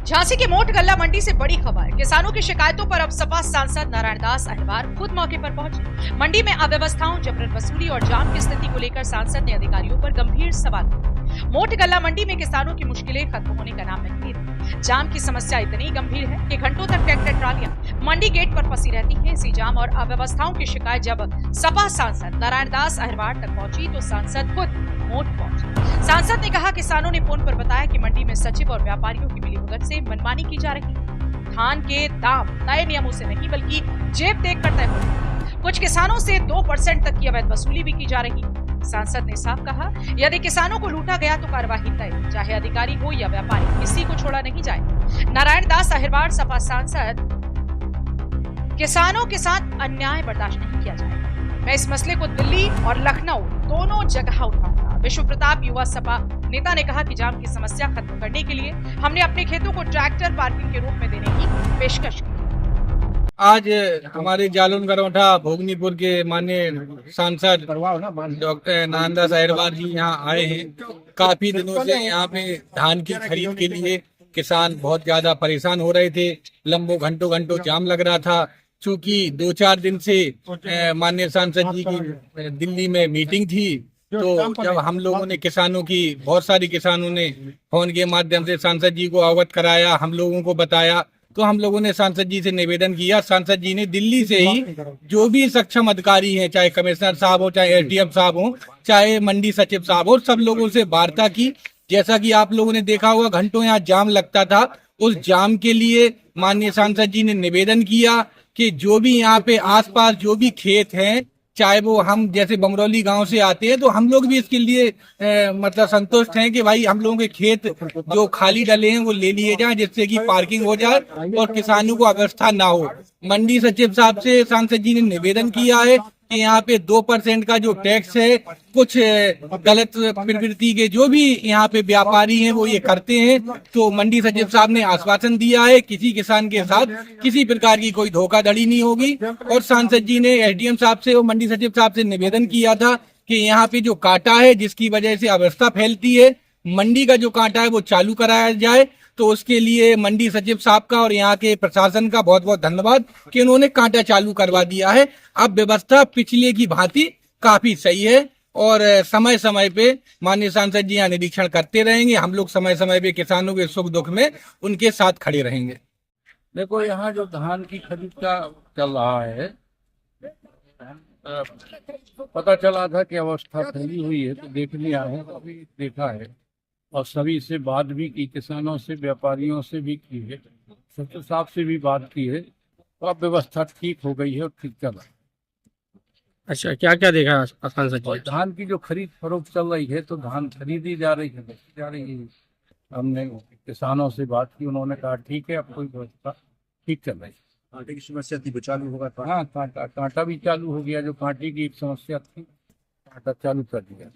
झांसी के मोट गल्ला मंडी से बड़ी खबर। किसानों की शिकायतों पर अब सपा सांसद नारायण दास अहिरवार खुद मौके पर पहुंचे। मंडी में अव्यवस्थाओं, जबरन वसूली और जाम की स्थिति को लेकर सांसद ने अधिकारियों पर गंभीर सवाल किए। मोट गल्ला मंडी में किसानों की मुश्किलें खत्म होने का नाम नहीं ले रही। जाम की समस्या इतनी गंभीर है कि घंटों तक ट्रैक्टर ट्रालियां मंडी गेट पर फंसी रहती है। इसी जाम और अव्यवस्थाओं की शिकायत जब सपा सांसद नारायण दास अहिरवार तक पहुंची तो सांसद खुद मोट पहुंचे। सांसद ने कहा, किसानों ने फोन पर बताया कि मंडी में सचिव और व्यापारियों की मिलीभगत से मनमानी की जा रही है। धान के दाम नए नियमों से नहीं बल्कि जेब देख कर तय हो रहे हैं। कुछ किसानों से 2% तक की अवैध वसूली भी की जा रही है। सांसद ने साफ कहा, यदि किसानों को लूटा गया तो कार्रवाई तय, चाहे अधिकारी हो या व्यापारी, किसी को छोड़ा नहीं जाए। नारायण दास अहिरवार सपा सांसद, किसानों के साथ अन्याय बर्दाश्त नहीं किया जाएगा। मैं इस मसले को दिल्ली और लखनऊ दोनों जगह उठाऊंगा। विश्व प्रताप युवा सपा नेता ने कहा कि जाम की समस्या खत्म करने के लिए हमने अपने खेतों को ट्रैक्टर पार्किंग के रूप में देने की पेशकश की। आज हमारे जालौन गरौठा भोगनीपुर के माननीय सांसद डॉक्टर नारायण दास अहिरवार जी यहाँ आए हैं। काफी दिनों से यहाँ पे धान की खरीद के लिए किसान बहुत ज्यादा परेशान हो रहे थे। लंबो घंटों जाम लग रहा था। चूंकि 2-4 दिन से माननीय सांसद जी की दिल्ली में मीटिंग थी, तो जब हम लोगों ने किसानों की, बहुत सारी किसानों ने फोन के माध्यम से सांसद जी को अवगत कराया, हम लोगों को बताया, तो हम लोगों ने सांसद जी से निवेदन किया। सांसद जी ने दिल्ली से ही जो भी सक्षम अधिकारी हैं, चाहे कमिश्नर साहब हो, चाहे एसडीएम साहब हो, चाहे मंडी सचिव साहब हो, सब लोगों से वार्ता की। जैसा कि आप लोगों ने देखा होगा, घंटों यहाँ जाम लगता था। उस जाम के लिए माननीय सांसद जी ने निवेदन किया कि जो भी यहाँ पे आसपास जो भी खेत हैं, चाहे वो हम जैसे बमरौली गांव से आते हैं, तो हम लोग भी इसके लिए मतलब संतुष्ट हैं कि भाई हम लोगों के खेत जो खाली डले हैं वो ले लिए जाएं, जिससे कि पार्किंग हो जाए और किसानों को अव्यवस्था ना हो। मंडी सचिव साहब से सांसद जी ने निवेदन किया है कि यहाँ पे 2% का जो टैक्स है, कुछ गलत प्रवृत्ति के जो भी यहाँ पे व्यापारी हैं वो ये करते हैं। तो मंडी सचिव साहब ने आश्वासन दिया है किसी किसान के साथ किसी प्रकार की कोई धोखाधड़ी नहीं होगी। और सांसद जी ने एसडीएम साहब से और मंडी सचिव साहब से निवेदन किया था कि यहाँ पे जो कांटा है जिसकी वजह से अव्यवस्था फैलती है, मंडी का जो कांटा है वो चालू कराया जाए। तो उसके लिए मंडी सचिव साहब का और यहाँ के प्रशासन का बहुत बहुत धन्यवाद कि उन्होंने कांटा चालू करवा दिया है। अब व्यवस्था पिछले की भांति काफी सही है और समय समय पे माननीय सांसद जी यहाँ निरीक्षण करते रहेंगे। हम लोग समय समय पे किसानों के सुख दुख में उनके साथ खड़े रहेंगे। देखो, यहाँ जो धान की खरीद का चल रहा है, पता चला था कि अवस्था फैली हुई है, तो देखने आए हैं। अभी देखा है और सभी से बात भी की, किसानों से, व्यापारियों से भी की है, सचिव साहब से भी बात की है। तो अब व्यवस्था ठीक हो गई है और ठीक चल रहा है। अच्छा, क्या क्या देखा सांसद जी? धान की जो खरीद फरोख्त चल रही है, तो धान खरीदी जा रही है, बेची जा रही है। हमने किसानों से बात की, उन्होंने कहा ठीक है, अब कोई व्यवस्था ठीक चल रही है। कांटे की समस्या थी, वो चालू होगा? हाँ, कांटा भी चालू हो गया। जो कांटे की एक समस्या थी, कांटा चालू कर दिया।